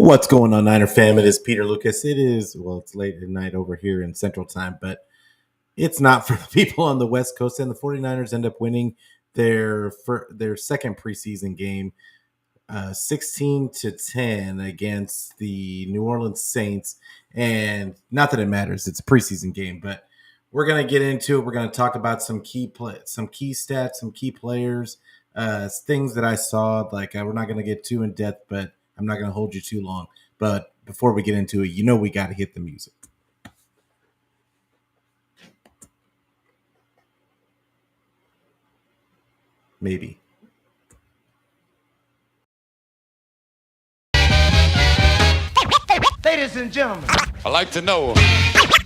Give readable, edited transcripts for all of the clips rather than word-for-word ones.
What's going on, Niner fam? It is Peter Lucas. It's late at night over here in Central Time, but it's not for the people on the West Coast. And the 49ers end up winning their second preseason game, 16-10 against the New Orleans Saints. And not that it matters, it's a preseason game, but we're going to get into it. We're going to talk about some key stats, some key players, things that I saw. We're not going to get too in depth, but I'm not going to hold you too long. But before we get into it, we got to hit the music. Maybe. Ladies and gentlemen, I'd like to know,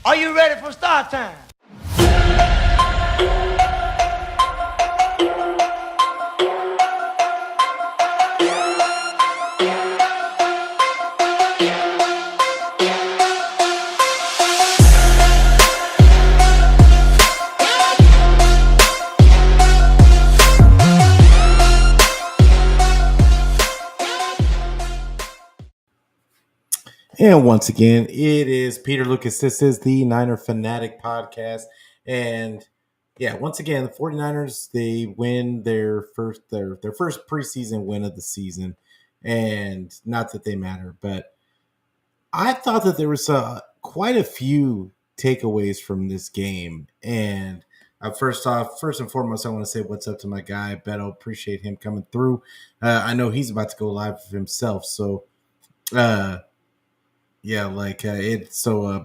are you ready for start time? And once again, it is Peter Lucas. This is the Niner Fanatic Podcast. And once again, the 49ers, they win their first preseason win of the season. And not that they matter, but I thought that there was quite a few takeaways from this game. And first and foremost, I want to say what's up to my guy, Beto. Appreciate him coming through. I know he's about to go live himself. So, but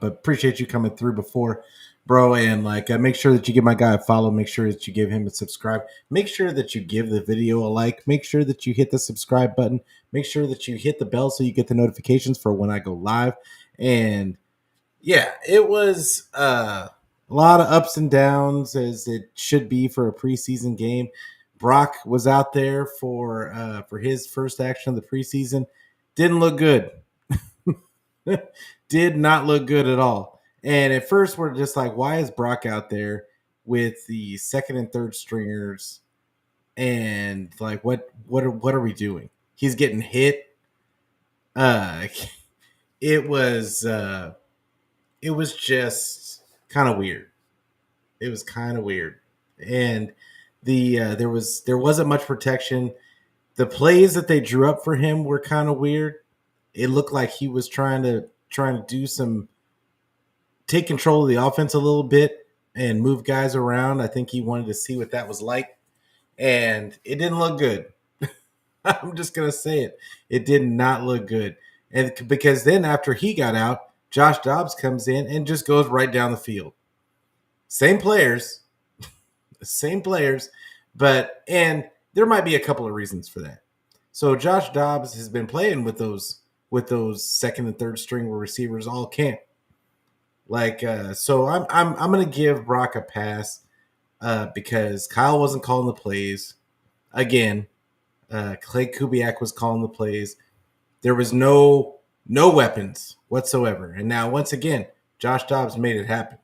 appreciate you coming through before, bro. And make sure that you give my guy a follow. Make sure that you give him a subscribe. Make sure that you give the video a like. Make sure that you hit the subscribe button. Make sure that you hit the bell so you get the notifications for when I go live. And it was a lot of ups and downs, as it should be for a preseason game. Brock was out there for his first action of the preseason. Didn't look good. Did not look good at all. And at first we're just like, why is Brock out there with the second and third stringers? And what are we doing? He's getting hit. It was just kind of weird. It was kind of weird. And there wasn't much protection. The plays that they drew up for him were kind of weird. It looked like he was trying to take control of the offense a little bit and move guys around. I think he wanted to see what that was like, and it didn't look good. I'm just going to say it. It did not look good. And because then after he got out, Josh Dobbs comes in and just goes right down the field. Same players, but there might be a couple of reasons for that. So Josh Dobbs has been playing with those second and third string receivers all camp. So I'm going to give Brock a pass because Kyle wasn't calling the plays. Again, Clay Kubiak was calling the plays. There was no weapons whatsoever. And now, once again, Josh Dobbs made it happen.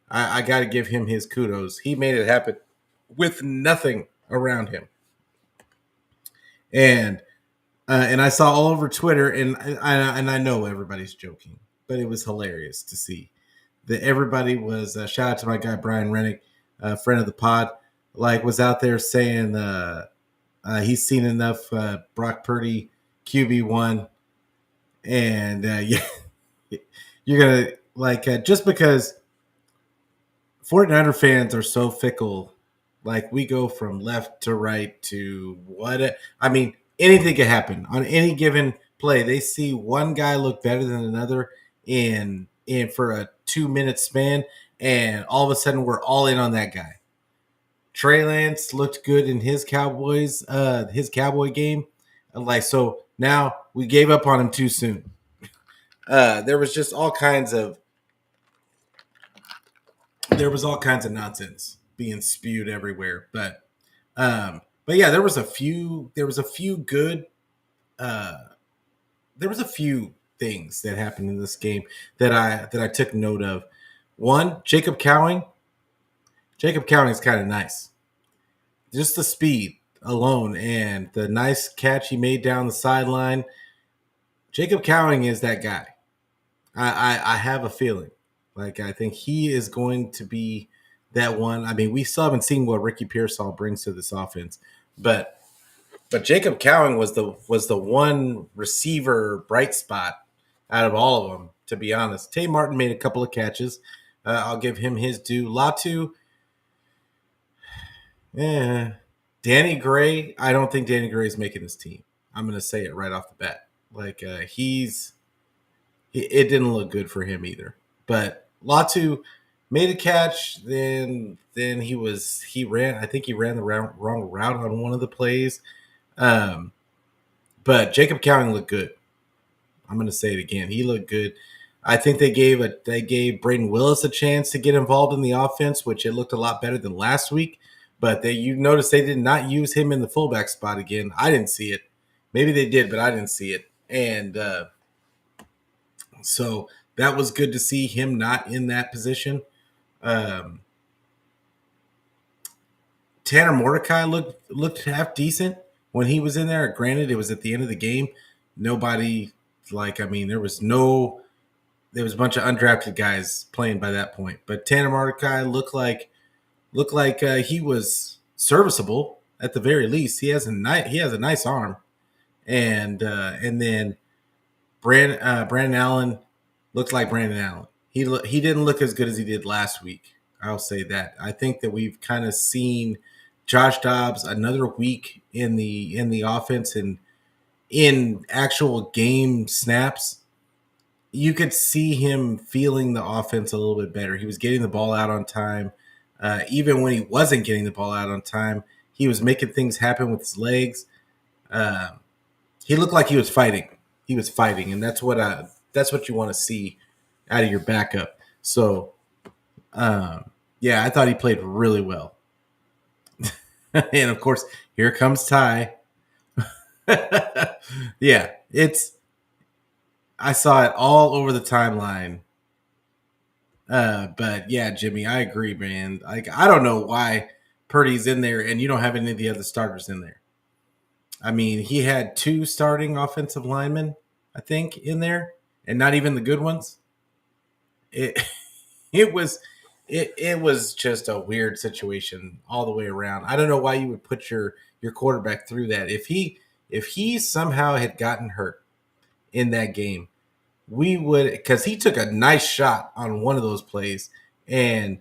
I got to give him his kudos. He made it happen with nothing around him. And I saw all over Twitter, and I know everybody's joking, but it was hilarious to see that everybody was. Shout out to my guy Brian Rennick, friend of the pod, was out there saying he's seen enough Brock Purdy QB1, and you're gonna just because 49er fans are so fickle. We go from left to right to what? I mean, anything can happen on any given play. They see one guy look better than another in for a 2-minute span, and all of a sudden we're all in on that guy. Trey Lance looked good in his Cowboy game. So now we gave up on him too soon. There was just all kinds of nonsense being spewed everywhere, but there was a few good things that happened in this game that I took note of. One, Jacob Cowing is kind of nice. Just the speed alone and the nice catch he made down the sideline Jacob Cowing is that guy. I have a feeling. Like I think he is going to be that one. I mean, we still haven't seen what Ricky Pearsall brings to this offense, but Jacob Cowing was the one receiver bright spot out of all of them. To be honest, Tay Martin made a couple of catches. I'll give him his due. Latu, eh. Danny Gray, I don't think Danny Gray is making this team. I'm going to say it right off the bat. Like it didn't look good for him either. But Latu made a catch. Then he ran. I think he ran the wrong route on one of the plays. Um, but Jacob Cowing looked good. I'm going to say it again. He looked good. I think they gave Braden Willis a chance to get involved in the offense, which it looked a lot better than last week. But you notice they did not use him in the fullback spot again. I didn't see it. Maybe they did, but I didn't see it. And so that was good to see him not in that position. Um, Tanner Mordecai looked half decent when he was in there. Granted, it was at the end of the game. Nobody there was a bunch of undrafted guys playing by that point. But Tanner Mordecai looked like he was serviceable at the very least. He has a nice arm, and then Brandon Allen looked like Brandon Allen. He didn't look as good as he did last week. I'll say that. I think that we've kind of seen Josh Dobbs another week in the offense and in actual game snaps. You could see him feeling the offense a little bit better. He was getting the ball out on time. Even when he wasn't getting the ball out on time, he was making things happen with his legs. He looked like he was fighting. He was fighting, and that's what you want to see out of your backup. So, yeah, I thought he played really well. And of course, here comes Ty. Yeah, I saw it all over the timeline. But yeah, Jimmy, I agree, man. Like, I don't know why Purdy's in there and you don't have any of the other starters in there. I mean, he had 2 starting offensive linemen, I think, in there, and not even the good ones. It it was it was just a weird situation all the way around. I don't know why you would put your quarterback through that. If he somehow had gotten hurt in that game, we would, because he took a nice shot on one of those plays, and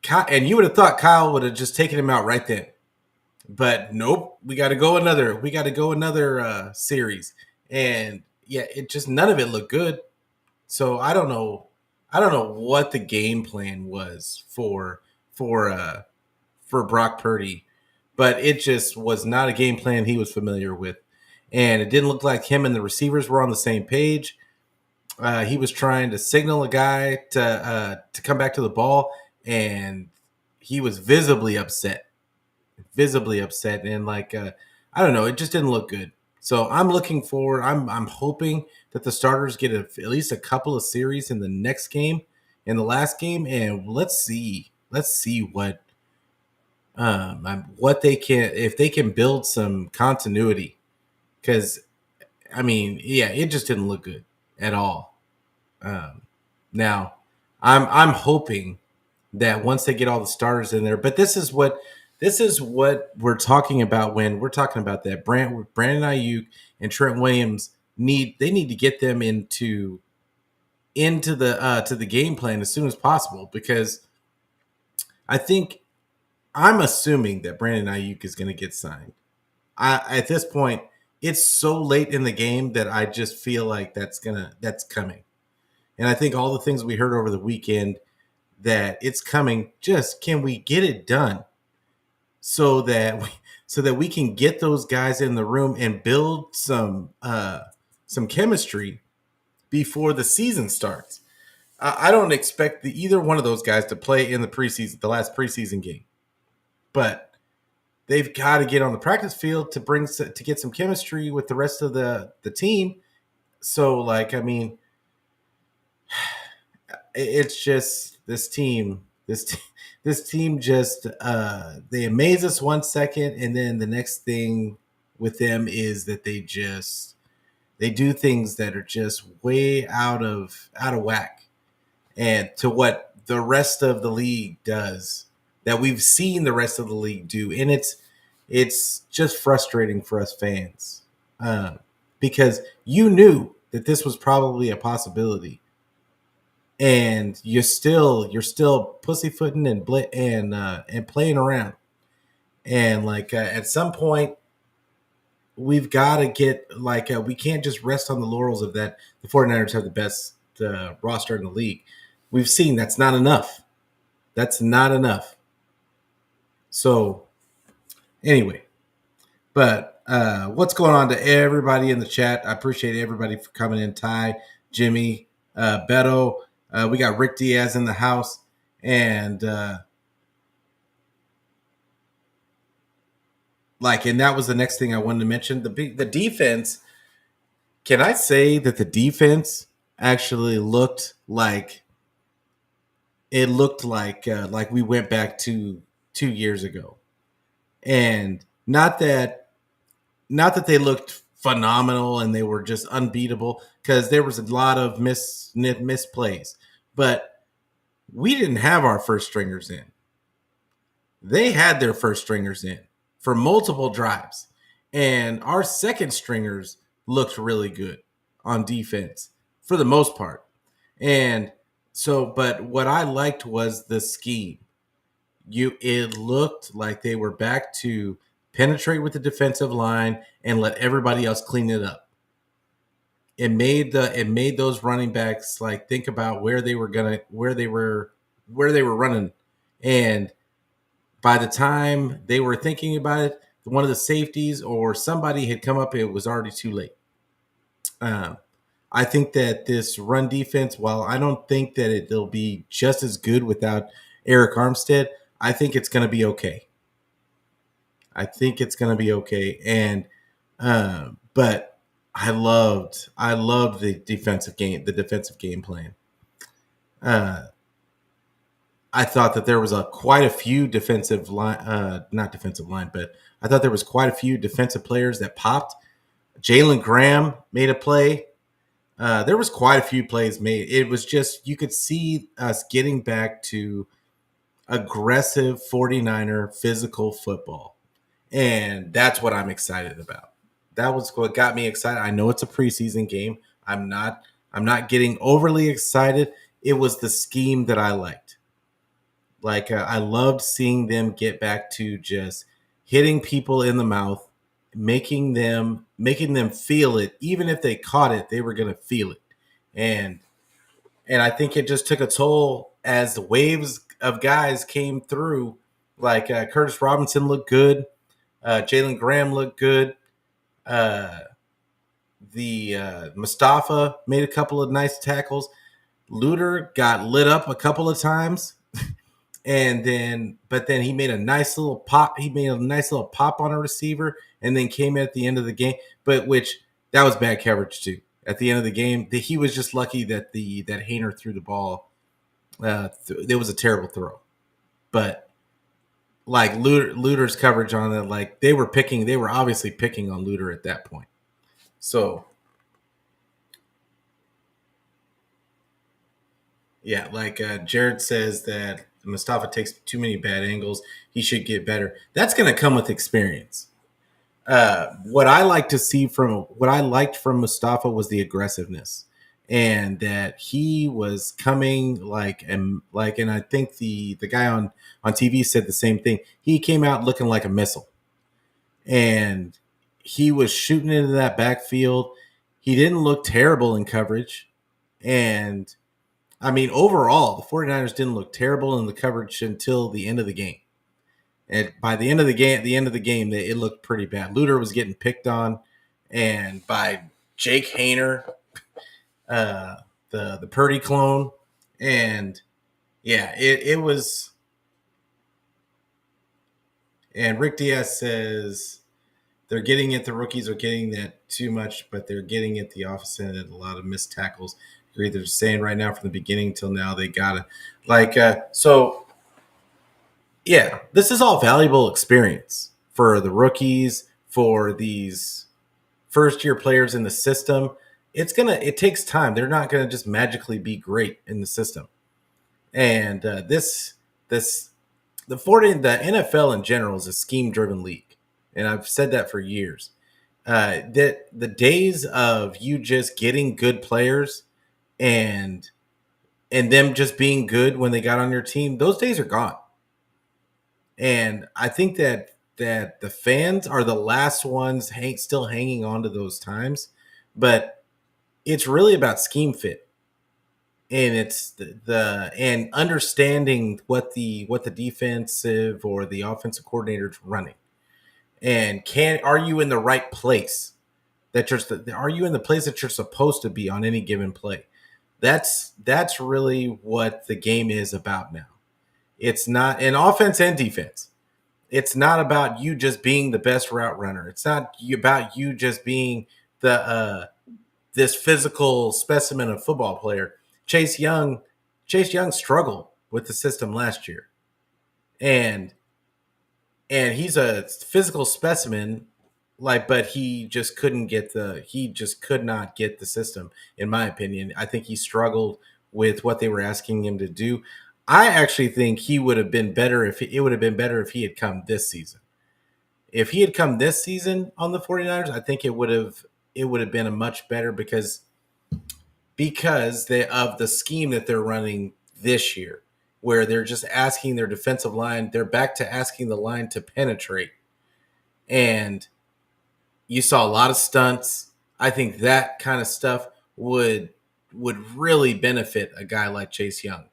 you would have thought Kyle would have just taken him out right then. But nope, we got to go another series, and yeah, it just, none of it looked good. So I don't know what the game plan was for Brock Purdy, but it just was not a game plan he was familiar with, and it didn't look like him and the receivers were on the same page. He was trying to signal a guy to come back to the ball, and he was visibly upset, and I don't know, it just didn't look good. So I'm looking forward. I'm hoping that the starters get at least a couple of series in the next game, in the last game, and let's see what they can, if they can build some continuity. Because I mean, yeah, it just didn't look good at all. Now, I'm hoping that once they get all the starters in there, but this is what we're talking about when we're talking about that Brandon Ayuk and Trent Williams need to get them into the to the game plan as soon as possible, because I'm assuming that Brandon Ayuk is going to get signed. At this point, it's so late in the game that I just feel like that's coming. And I think all the things we heard over the weekend, that it's coming. Just, can we get it done so that we can get those guys in the room and build some chemistry before the season starts? I don't expect either one of those guys to play in the last preseason game, but they've got to get on the practice field to get some chemistry with the rest of the team. So, I mean, it's just this team just they amaze us 1 second, and then the next thing with them is that they just They do things that are just way out of whack, and to what the rest of the league does, that we've seen the rest of the league do, and it's just frustrating for us fans, because you knew that this was probably a possibility, and you're still pussyfooting and playing around, and like at some point we've got to get we can't just rest on the laurels of that the 49ers have the best roster in the league. We've seen that's not enough. That's not enough. So anyway, but what's going on to everybody in the chat? I appreciate everybody for coming in. Ty, Jimmy, Beto, we got Rick Diaz in the house, and and that was the next thing I wanted to mention. The defense. Can I say that the defense actually looked like like we went back to 2 years ago, and not that they looked phenomenal and they were just unbeatable, because there was a lot of misplays, but we didn't have our first stringers in. They had their first stringers in for multiple drives, and our second stringers looked really good on defense for the most part. And so, but what I liked was the scheme. It looked like they were back to penetrate with the defensive line and let everybody else clean it up. It made those running backs think about where they were running, and by the time they were thinking about it, one of the safeties or somebody had come up. It was already too late. I think that this run defense, while I don't think that it'll be just as good without Eric Armstead, I think it's going to be okay. And but I loved the defensive game plan. I thought that there was quite a few defensive line, not defensive line, but I thought there was quite a few defensive players that popped. Jalen Graham made a play. There was quite a few plays made. It was just, you could see us getting back to aggressive 49er physical football. And that's what I'm excited about. That was what got me excited. I know it's a preseason game. I'm not getting overly excited. It was the scheme that I liked. I loved seeing them get back to just hitting people in the mouth, making them feel it. Even if they caught it, they were going to feel it. And I think it just took a toll as the waves of guys came through. Curtis Robinson looked good. Jalen Graham looked good. Mustafa made a couple of nice tackles. Luter got lit up a couple of times. But then he made a nice little pop. He made a nice little pop on a receiver, and then came in at the end of the game. But that was bad coverage too. At the end of the game, he was just lucky that that Hainer threw the ball. It was a terrible throw, but Luter's coverage on it, they were obviously picking on Luter at that point. So yeah, Jared says that Mustafa takes too many bad angles. He should get better. That's going to come with experience. What I liked from Mustafa was the aggressiveness, and that he was coming and I think the guy on TV said the same thing. He came out looking like a missile, and he was shooting into that backfield. He didn't look terrible in coverage, and I mean, overall, the 49ers didn't look terrible in the coverage until the end of the game. And by the end of the game, it looked pretty bad. Luter was getting picked on, and by Jake Hainer, the Purdy clone, and yeah, it was. And Rick Diaz says they're getting it. The rookies are getting that too much, but they're getting it the opposite. A lot of missed tackles. They're saying right now from the beginning till now they got it. So yeah, this is all valuable experience for the rookies, for these first year players in the system, it takes time. They're not gonna just magically be great in the system. And this the NFL in general is a scheme driven league, and I've said that for years. That the days of you just getting good players and them just being good when they got on your team, those days are gone. And I think that the fans are the last ones still hanging on to those times, but it's really about scheme fit, and it's the and understanding what the defensive or the offensive coordinator is running, and are you in the right place are you in the place that you're supposed to be on any given play. That's really what the game is about now. It's not in offense and defense. It's not about you just being the best route runner. It's not about you just being the this physical specimen of football player. Chase Young, Chase Young struggled with the system last year, and he's a physical specimen. But he just could not get the system. In my opinion, I think he struggled with what they were asking him to do. I actually think he would have been better if it would have been better if he had come this season. If he had come this season on the 49ers, I think it would have been a much better because of the scheme that they're running this year, where they're just asking their defensive line, they're back to asking the line to penetrate. And you saw a lot of stunts. I think that kind of stuff would really benefit a guy like Chase Young.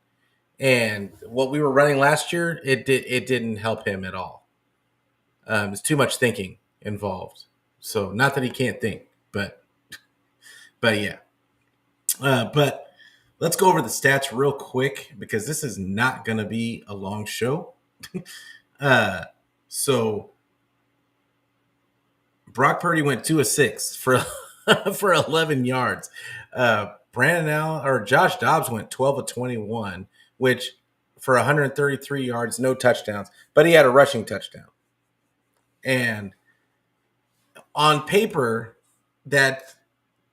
And what we were running last year, it didn't help him at all. There's too much thinking involved. So not that he can't think, but yeah. But let's go over the stats real quick because this is not going to be a long show. So Brock Purdy went 2 of 6 for for 11 yards. Brandon Allen or Josh Dobbs went 12 of 21, which for 133 yards, no touchdowns, but he had a rushing touchdown. And on paper, that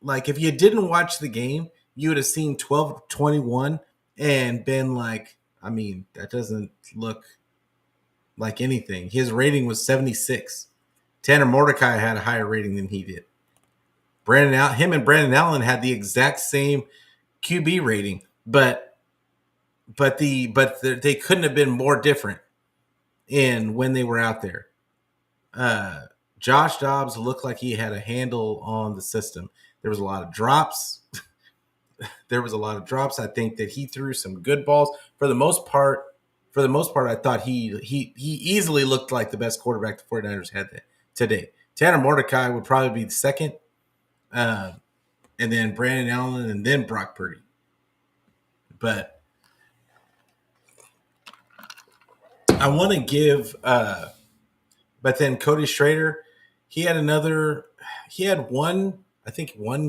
if you didn't watch the game, you would have seen 12-21 and been like, I mean, that doesn't look like anything. His rating was 76. Tanner Mordecai had a higher rating than he did. Him and Brandon Allen had the exact same QB rating, but they couldn't have been more different in when they were out there. Josh Dobbs looked like he had a handle on the system. There was a lot of drops. I think that he threw some good balls. For the most part, I thought he easily looked like the best quarterback the 49ers had today. Tanner Mordecai would probably be the second, and then Brandon Allen, and then Brock Purdy. But I want to give but then Cody Schrader, he had one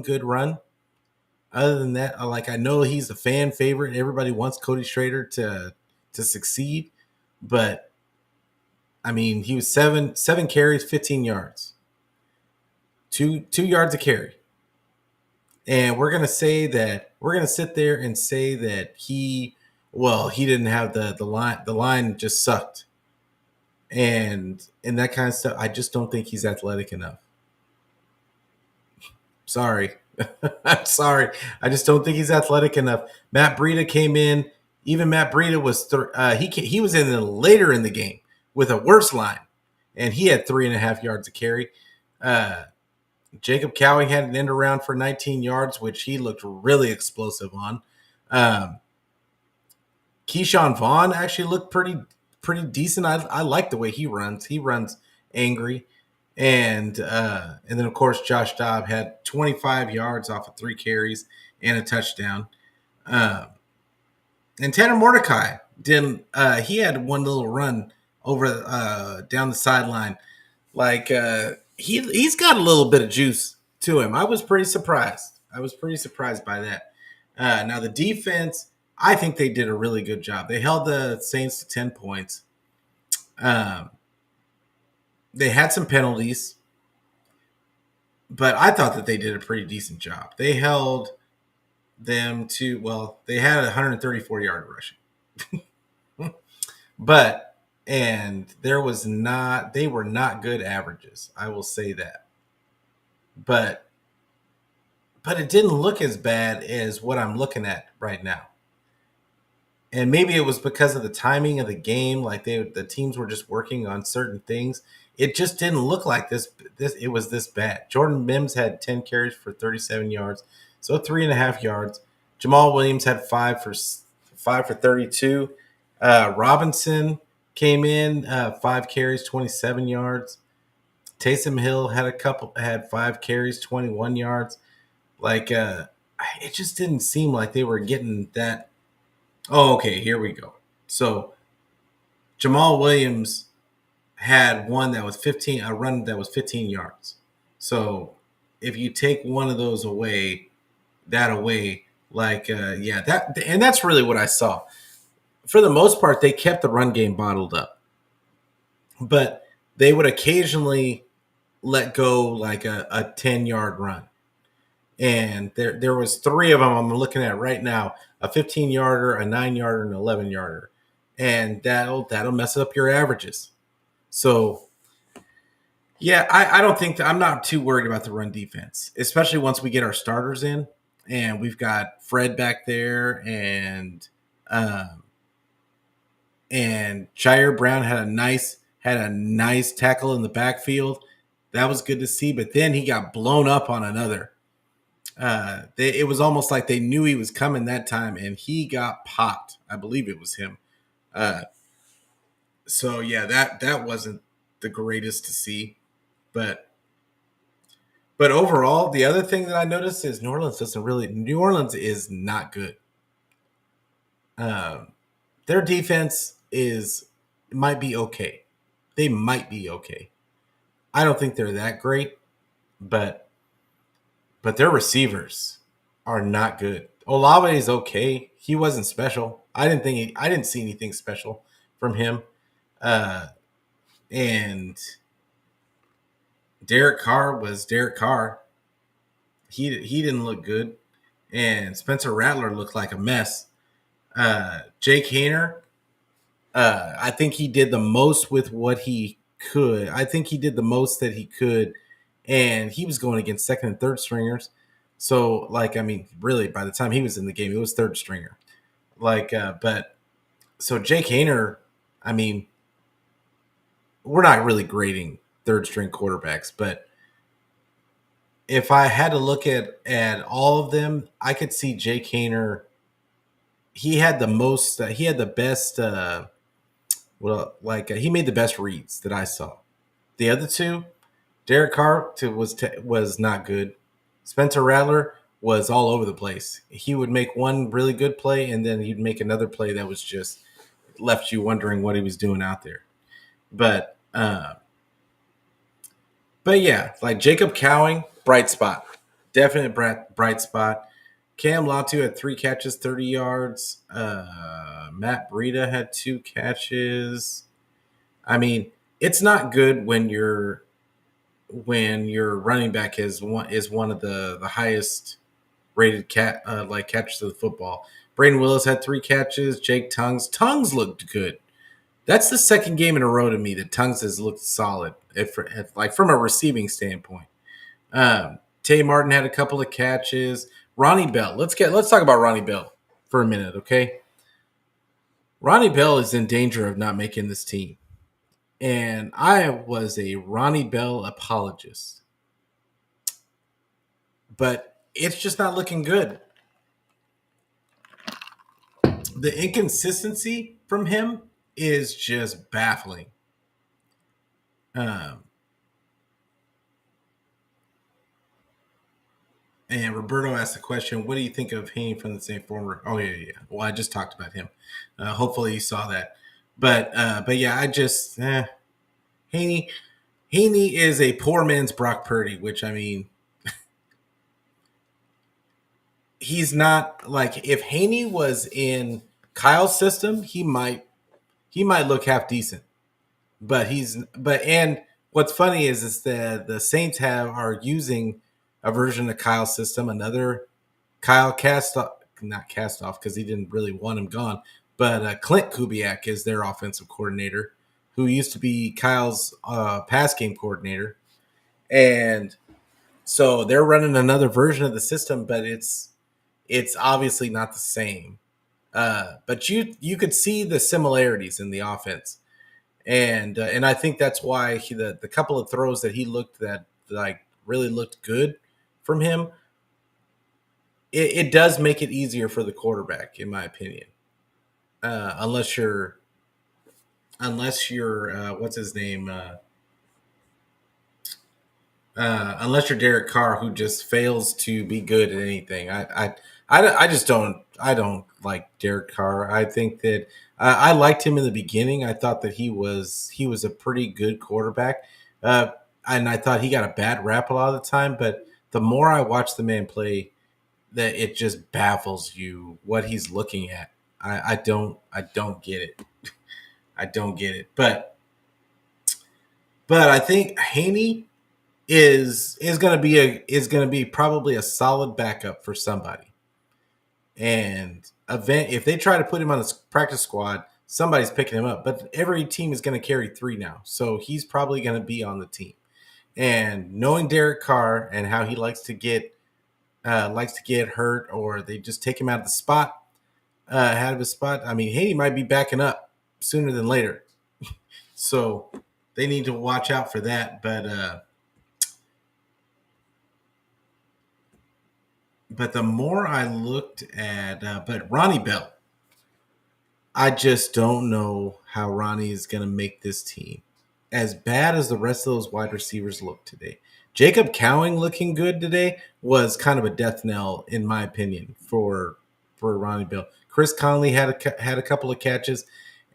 good run. Other than that, I know he's a fan favorite. Everybody wants Cody Schrader to succeed, but I mean, he was seven carries, 15 yards, two yards a carry, and we're gonna sit there and say that he didn't have the line. The line just sucked, and that kind of stuff. I just don't think he's athletic enough. Sorry. I'm sorry. I just don't think he's athletic enough. Matt Breida came in. Even Matt Breida was he was later in the game with a worse line, and he had 3.5 yards to carry. Jacob Cowing had an end around for 19 yards, which he looked really explosive on. Keyshawn Vaughn actually looked pretty decent. I like the way he runs. He runs angry. And then, of course, Josh Dobbs had 25 yards off of 3 carries and a touchdown. And Tanner Mordecai he had one little run over down the sideline. He's got a little bit of juice to him. I was pretty surprised. By that. Now, the defense, I think they did a really good job. They held the Saints to 10 points. They had some penalties. but I thought that they did a pretty decent job. They held them to, well, they had 134-yard rushing, but there was not, they were not good averages. I will say that, but it didn't look as bad as what I'm looking at right now. And maybe it was because of the timing of the game, like the teams were just working on certain things. It just didn't look like this it was this bad. Jordan Mims had 10 carries for 37 yards, so 3.5 yards. Jamal Williams had five for 32. Robinson came in 5 carries, 27 yards. Taysom Hill had 5 carries, 21 yards. Like it just didn't seem like they were getting that. Oh, okay, here we go. So Jamal Williams had one that was 15, a run that was 15 yards. So if you take one of those away, yeah, that's really what I saw. For the most part, they kept the run game bottled up, but they would occasionally let go like a 10-yard run. And there was three of them I'm looking at right now: a 15-yarder, a 9-yarder, and an 11-yarder, and that'll mess up your averages. So yeah, I don't think I'm not too worried about the run defense, especially once we get our starters in and we've got Fred back there um, and Jair Brown had a nice tackle in the backfield. That was good to see, but then he got blown up on another. It was almost like they knew he was coming that time, and he got popped. I believe it was him. Uh, so yeah, that wasn't the greatest to see, but overall, the other thing that I noticed is New Orleans is not good. Um, their defense might be okay. They might be okay. I don't think they're that great, but their receivers are not good. Olave is okay. He wasn't special. I didn't see anything special from him. Uh, and Derek Carr was Derek Carr. He didn't look good, and Spencer Rattler looked like a mess. Jake Hayner, I think he did the most with what he could. I think he did the most that he could, and he was going against second and third stringers. So, like, I mean, really, by the time he was in the game, it was third stringer. But so Jake Hayner, I mean, we're not really grading third string quarterbacks, but if I had to look at all of them, I could see Jake Hayner. He had the most. He had the best. He made the best reads that I saw. The other two, Derek Carr was not good. Spencer Rattler was all over the place. He would make one really good play, and then he'd make another play that was just left you wondering what he was doing out there. But yeah, like Jacob Cowing, bright spot, definite bright spot. Cam Latu had 3 catches, 30 yards. Matt Breida had 2 catches. I mean, it's not good when your running back is one of the highest rated catches of the football. Braden Willis had 3 catches. Jake Tongues looked good. That's the second game in a row to me that Tongues has looked solid, if like from a receiving standpoint. Tay Martin had a couple of catches. Ronnie Bell. Let's talk about Ronnie Bell for a minute, okay? Ronnie Bell is in danger of not making this team. And I was a Ronnie Bell apologist. But it's just not looking good. The inconsistency from him is just baffling. And Roberto asked the question, what do you think of Haney from the same former? Oh, yeah. Well, I just talked about him. Hopefully you saw that. But yeah, Haney is a poor man's Brock Purdy, which, I mean, he's not like, if Haney was in Kyle's system, he might look half decent. But what's funny is that the Saints are using a version of Kyle's system, another Kyle cast off, not cast off because he didn't really want him gone, but Clint Kubiak is their offensive coordinator, who used to be Kyle's pass game coordinator, and so they're running another version of the system, but it's obviously not the same. But you could see the similarities in the offense, and I think that's why the couple of throws that he looked that like really looked good from him. It does make it easier for the quarterback, in my opinion. Unless you're what's his name? Unless you're Derek Carr, who just fails to be good at anything. I just don't like Derek Carr. I think that I liked him in the beginning. I thought that he was a pretty good quarterback, uh, and I thought he got a bad rap a lot of the time. But the more I watch the man play, that it just baffles you what he's looking at. I don't get it. I don't get it. But I think Haney is going to be probably a solid backup for somebody. And event if they try to put him on the practice squad, somebody's picking him up. But every team is going to carry 3 now, so he's probably going to be on the team. And knowing Derek Carr and how he likes to get hurt, or they just take him out of the spot, out of his spot. I mean, Haney might be backing up sooner than later, so they need to watch out for that. But the more I looked at, but Ronnie Bell, I just don't know how Ronnie is going to make this team as bad as the rest of those wide receivers look today. Jacob Cowing looking good today was kind of a death knell, in my opinion, for Ronnie Bell. Chris Conley had a couple of catches,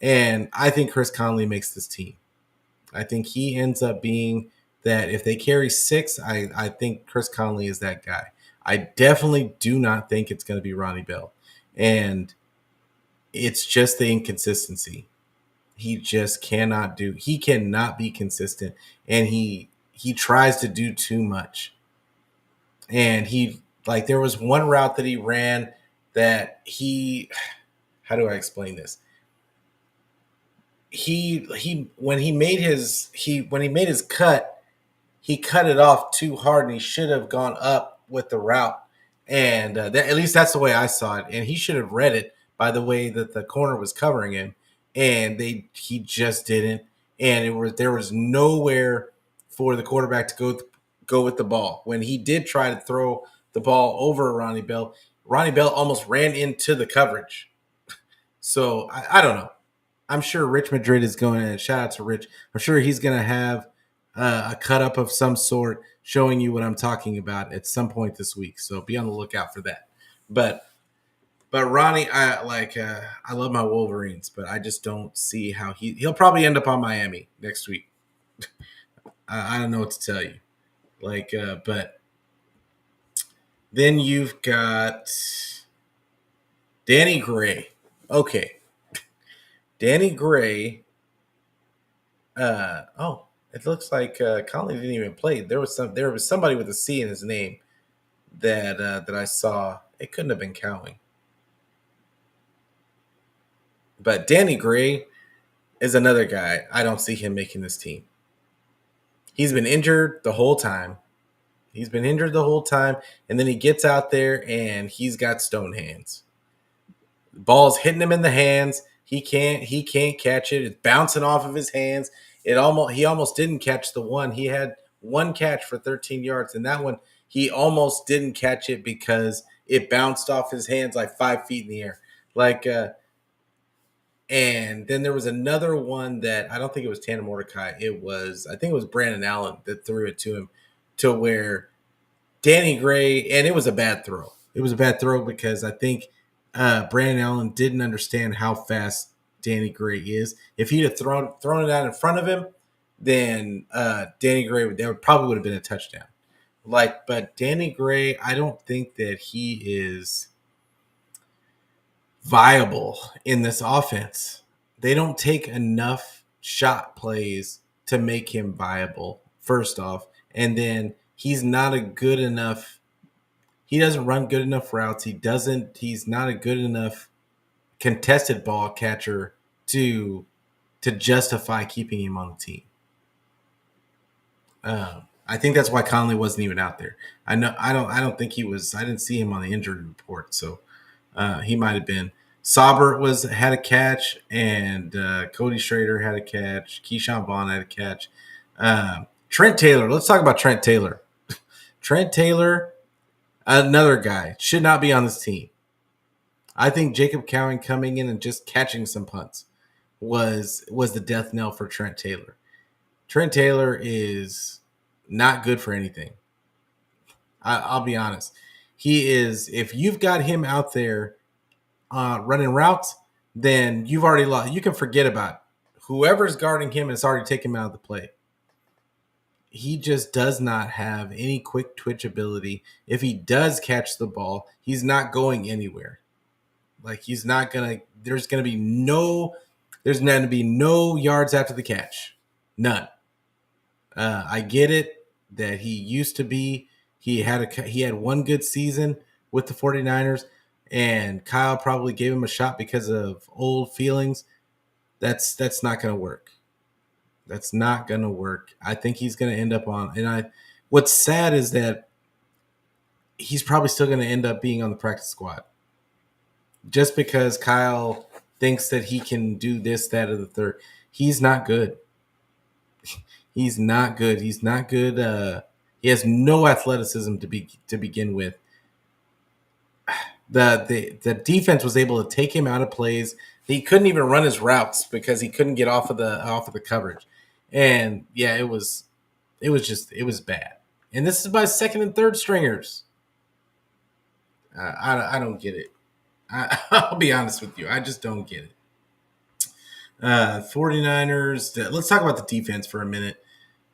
and I think Chris Conley makes this team. I think he ends up being that if they carry 6, I think Chris Conley is that guy. I definitely do not think it's going to be Ronnie Bell. And it's just the inconsistency. He cannot be consistent, and he tries to do too much. And there was one route that he ran that how do I explain this? He when he made his cut, he cut it off too hard, and he should have gone up with the route. And at least that's the way I saw it. And he should have read it by the way that the corner was covering him, and he just didn't. And there was nowhere for the quarterback to go with the ball. When he did try to throw the ball over Ronnie Bell almost ran into the coverage. So I don't know. I'm sure Rich Madrid is going to, shout out to Rich. I'm sure he's going to have a cut up of some sort showing you what I'm talking about at some point this week. So be on the lookout for that. But Ronnie, I love my Wolverines, but I just don't see how he'll probably end up on Miami next week. I don't know what to tell you. But then you've got Danny Gray. Okay. Danny Gray. It looks like Conley didn't even play. There was somebody with a C in his name that I saw. It couldn't have been Cowing. But Danny Gray is another guy. I don't see him making this team. He's been injured the whole time. And then he gets out there and he's got stone hands. The ball's hitting him in the hands. He can't catch it. It's bouncing off of his hands. He almost didn't catch the one. He had one catch for 13 yards, and that one he almost didn't catch it because it bounced off his hands like 5 feet in the air. And then there was another one that I don't think it was Tanner Mordecai. I think it was Brandon Allen that threw it to him, to where Danny Gray, and it was a bad throw. It was a bad throw because I think Brandon Allen didn't understand how fast Danny Gray is. If he'd have thrown it out in front of him, then Danny Gray probably would have been a touchdown. But Danny Gray, I don't think that he is viable in this offense. They don't take enough shot plays to make him viable, first off. And then he's not a good enough, he doesn't run good enough routes. He's not a good enough contested ball catcher to justify keeping him on the team. I think that's why Conley wasn't even out there. I don't think he was. I didn't see him on the injury report, so he might have been. Saubert had a catch, and Cody Schrader had a catch. Keyshawn Vaughn had a catch. Trent Taylor. Let's talk about Trent Taylor. Trent Taylor, another guy, should not be on this team. I think Jacob Cowan coming in and just catching some punts was the death knell for Trent Taylor. Trent Taylor is not good for anything. I'll be honest. He is. If you've got him out there running routes, then you've already lost. You can forget about it. Whoever's guarding him has already taken him out of the play. He just does not have any quick twitch ability. If he does catch the ball, he's not going anywhere. Like he's not gonna. There's going to be no yards after the catch. None. I get it that he used to be. He had one good season with the 49ers, and Kyle probably gave him a shot because of old feelings. That's not going to work. That's not going to work. I think he's going to end up on. And what's sad is that he's probably still going to end up being on the practice squad, just because Kyle thinks that he can do this, that, or the third. He's not good. He's not good. He's not good. He has no athleticism to begin with. The defense was able to take him out of plays. He couldn't even run his routes because he couldn't get off of the coverage. And yeah, it was bad. And this is by second and third stringers. I don't get it. I'll be honest with you. I just don't get it. 49ers. Let's talk about the defense for a minute.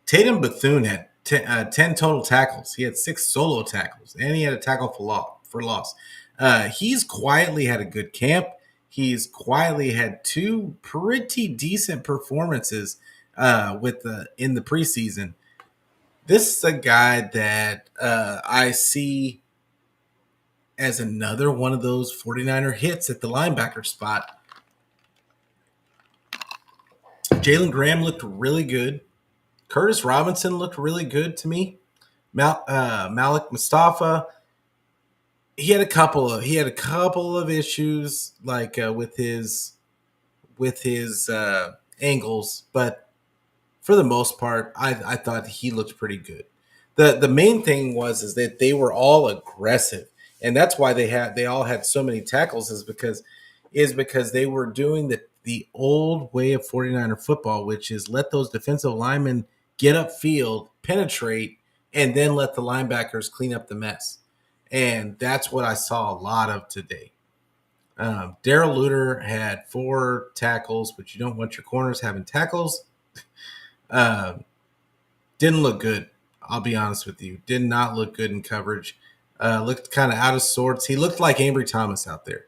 Tatum Bethune had 10 total tackles. He had 6 solo tackles, and he had a tackle for loss. He's quietly had a good camp. He's quietly had 2 pretty decent performances in the preseason. This is a guy that I see as another one of those 49er hits at the linebacker spot. Jalen Graham looked really good. Curtis Robinson looked really good to me. Malik Mustafa, he had a couple of issues like with his angles, but for the most part, I thought he looked pretty good. The main thing is that they were all aggressive, and that's why they all had so many tackles is because they were doing the old way of 49er football, which is let those defensive linemen get upfield, penetrate, and then let the linebackers clean up the mess. And that's what I saw a lot of today. Darrell Luter had 4 tackles, but you don't want your corners having tackles. Didn't look good. I'll be honest with you. Did not look good in coverage. Looked kind of out of sorts. He looked like Ambry Thomas out there.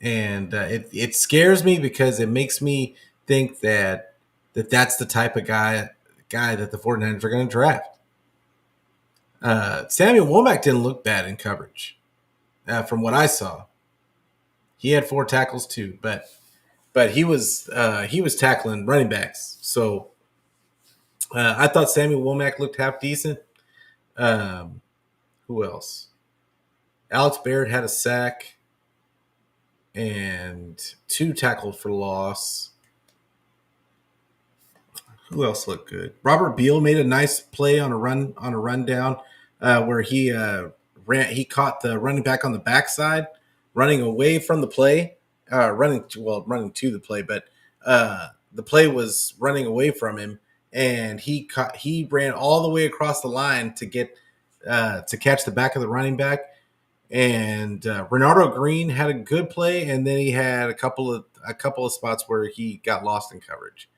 And it scares me because it makes me think that's the type of guy that the 49ers are going to draft. Samuel Womack didn't look bad in coverage from what I saw. He had 4 tackles too, but he was tackling running backs. So I thought Samuel Womack looked half decent. Who else? Alex Barrett had a sack and 2 tackled for loss. Who else looked good? Robert Beal made a nice play on a rundown where he caught the running back on the backside, running away from the play, running to the play, but the play was running away from him, and he ran all the way across the line to get to catch the back of the running back. And Renardo Green had a good play, and then he had a couple of spots where he got lost in coverage.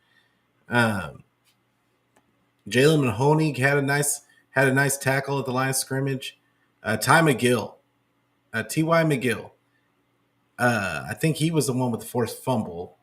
Jalen Mahoney had a nice tackle at the line of scrimmage. Ty McGill, T.Y. McGill. I think he was the one with the forced fumble.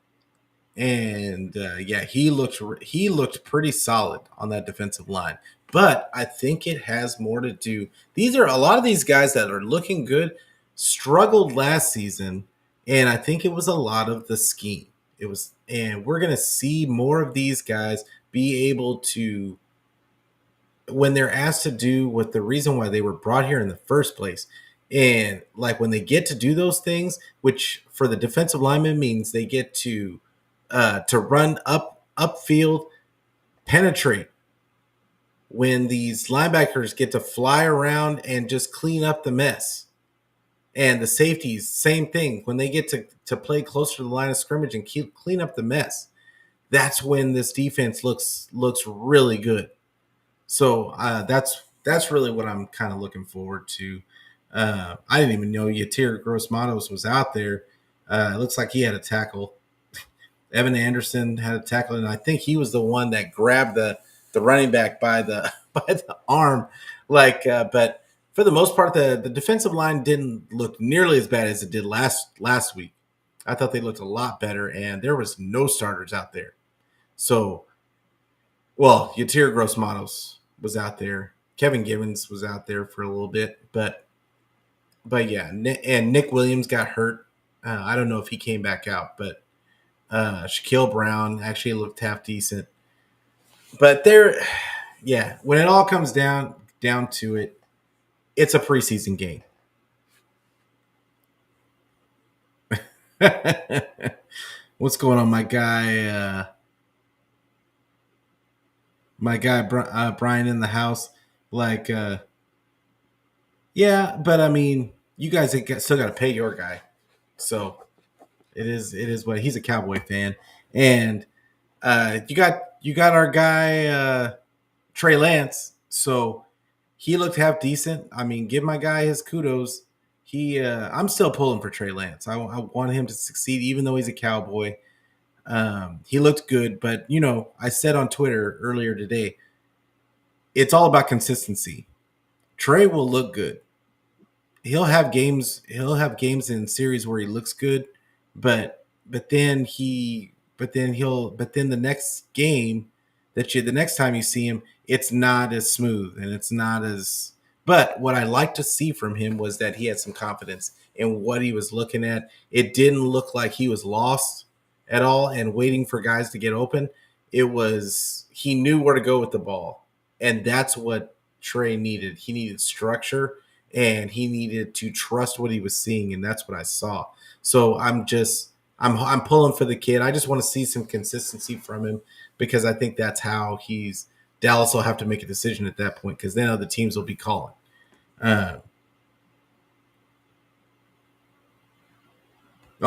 And yeah, he looked pretty solid on that defensive line. But I think it has more to do. These are a lot of these guys that are looking good struggled last season, and I think it was a lot of the scheme. It was, and we're gonna see more of these guys be able to, when they're asked to do what the reason why they were brought here in the first place. And like when they get to do those things, which for the defensive lineman means they get to run upfield, penetrate. When these linebackers get to fly around and just clean up the mess. And the safeties, same thing. When they get to play closer to the line of scrimmage and clean up the mess, that's when this defense looks really good. So that's really what I'm kind of looking forward to. I didn't even know Yatir Gross-Matos was out there. It looks like he had a tackle. Evan Anderson had a tackle, and I think he was the one that grabbed the running back by the by the arm. But for the most part, the defensive line didn't look nearly as bad as it did last week. I thought they looked a lot better, and there was no starters out there. So, well, Yatir Gross-Matos was out there. Kevin Givens was out there for a little bit, but yeah, and Nick Williams got hurt. I don't know if he came back out, but Shaquille Brown actually looked half decent. But yeah, when it all comes down to it, it's a preseason game. What's going on, my guy? Brian in the house. Like, yeah, but I mean, you guys still got to pay your guy, so it is what he's a Cowboy fan, and you got our guy Trey Lance, so he looked half decent. I mean, give my guy his kudos. I'm still pulling for Trey Lance. I want him to succeed, even though he's a Cowboy. He looked good, but I said on Twitter earlier today, it's all about consistency. Trey will look good. He'll have games. He'll have games in series where he looks good, but then the next game the next time you see him, it's not as smooth and it's not as. But what I like to see from him was that he had some confidence in what he was looking at. It didn't look like he was lost at all and waiting for guys to get open. It was he knew where to go with the ball, and that's what Trey needed. He needed structure and he needed to trust what he was seeing, and that's what I saw. So I'm pulling for the kid. I just want to see some consistency from him because I think that's how Dallas will have to make a decision at that point because then other teams will be calling. Oh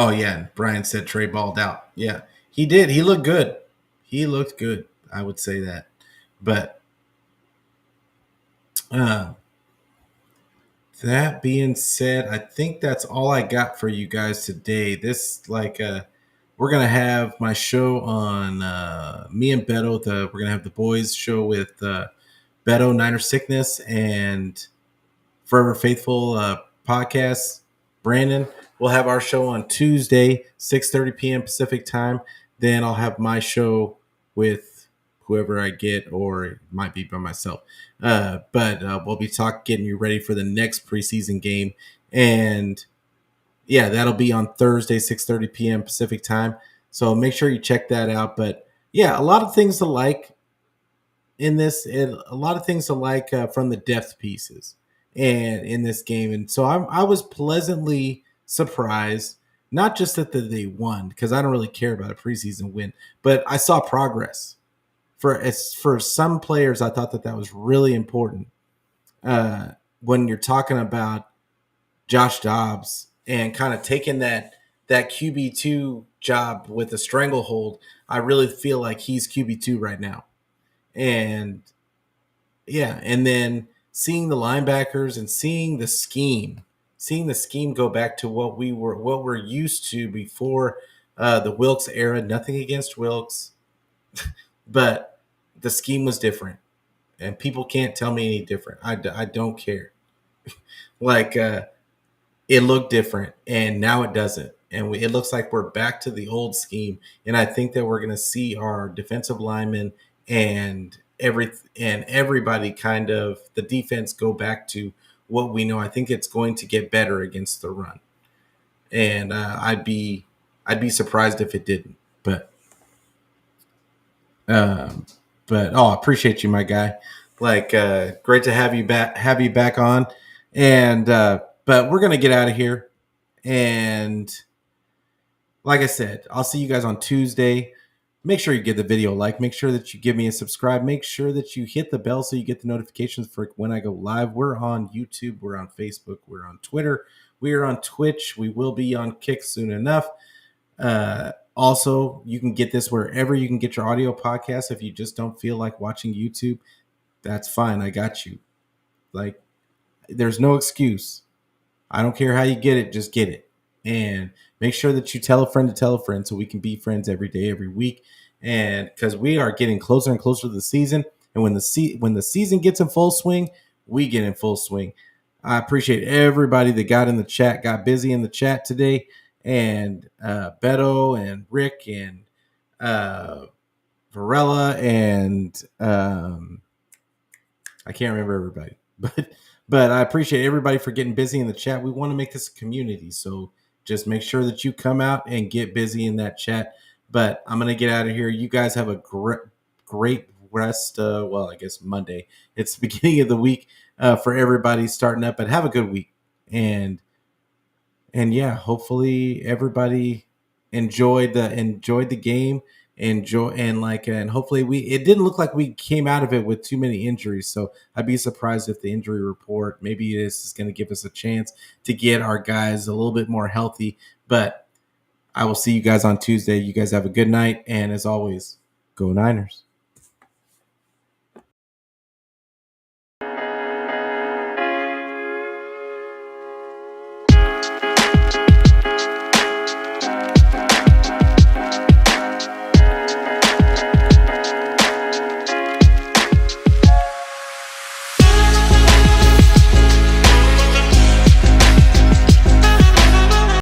yeah, and Brian said Trey balled out. Yeah, he did. He looked good. He looked good. I would say that, but uh, that being said, I think that's all I got for you guys today. We're gonna have my show on me and Beto. We're gonna have the boys show with Beto Niner Sickness and Forever Faithful podcast. Brandon, we'll have our show on Tuesday, 6:30 p.m. Pacific time. Then I'll have my show with whoever I get, or it might be by myself. But we'll be getting you ready for the next preseason game, and yeah, that'll be on Thursday, 6:30 p.m. Pacific time. So make sure you check that out. But yeah, a lot of things to like in this, and a lot of things to like from the depth pieces and in this game. And so I was pleasantly surprised, not just that they won, because I don't really care about a preseason win, but I saw progress. For some players, I thought that was really important. When you're talking about Josh Dobbs and kind of taking that QB2 job with a stranglehold, I really feel like he's QB2 right now. And yeah, and then seeing the linebackers and seeing the scheme go back to what we're used to before the Wilkes era. Nothing against Wilkes, but the scheme was different, and people can't tell me any different. I don't care. Like it looked different, and now it doesn't. and it looks like we're back to the old scheme. And I think that we're going to see our defensive linemen and everybody kind of the defense go back to what we know. I think it's going to get better against the run, and I'd be surprised if it didn't. Um, but I appreciate you, my guy. Like, great to have you back on, and but we're gonna get out of here. And like I said, I'll see you guys on Tuesday. Make sure you give the video a like. Make sure that you give me a subscribe. Make sure that you hit the bell so you get the notifications for when I go live. We're on YouTube. We're on Facebook. We're on Twitter. We are on Twitch. We will be on Kick soon enough. Also, you can get this wherever you can get your audio podcast. If you just don't feel like watching YouTube, that's fine. I got you. Like, there's no excuse. I don't care how you get it, just get it. And make sure that you tell a friend to tell a friend so we can be friends every day, every week. And because we are getting closer and closer to the season. And when the season gets in full swing, we get in full swing. I appreciate everybody that got in the chat, got busy in the chat today. And Beto and Rick and Varela and I can't remember everybody, but I appreciate everybody for getting busy in the chat. We want to make this a community, so just make sure that you come out and get busy in that chat. But I'm gonna get out of here. You guys have a great rest. Well, I guess Monday. It's the beginning of the week for everybody starting up, but have a good week. And yeah, hopefully everybody enjoyed the game. And hopefully it didn't look like we came out of it with too many injuries. So I'd be surprised if the injury report, maybe this is going to give us a chance to get our guys a little bit more healthy. But I will see you guys on Tuesday. You guys have a good night, and as always, go Niners.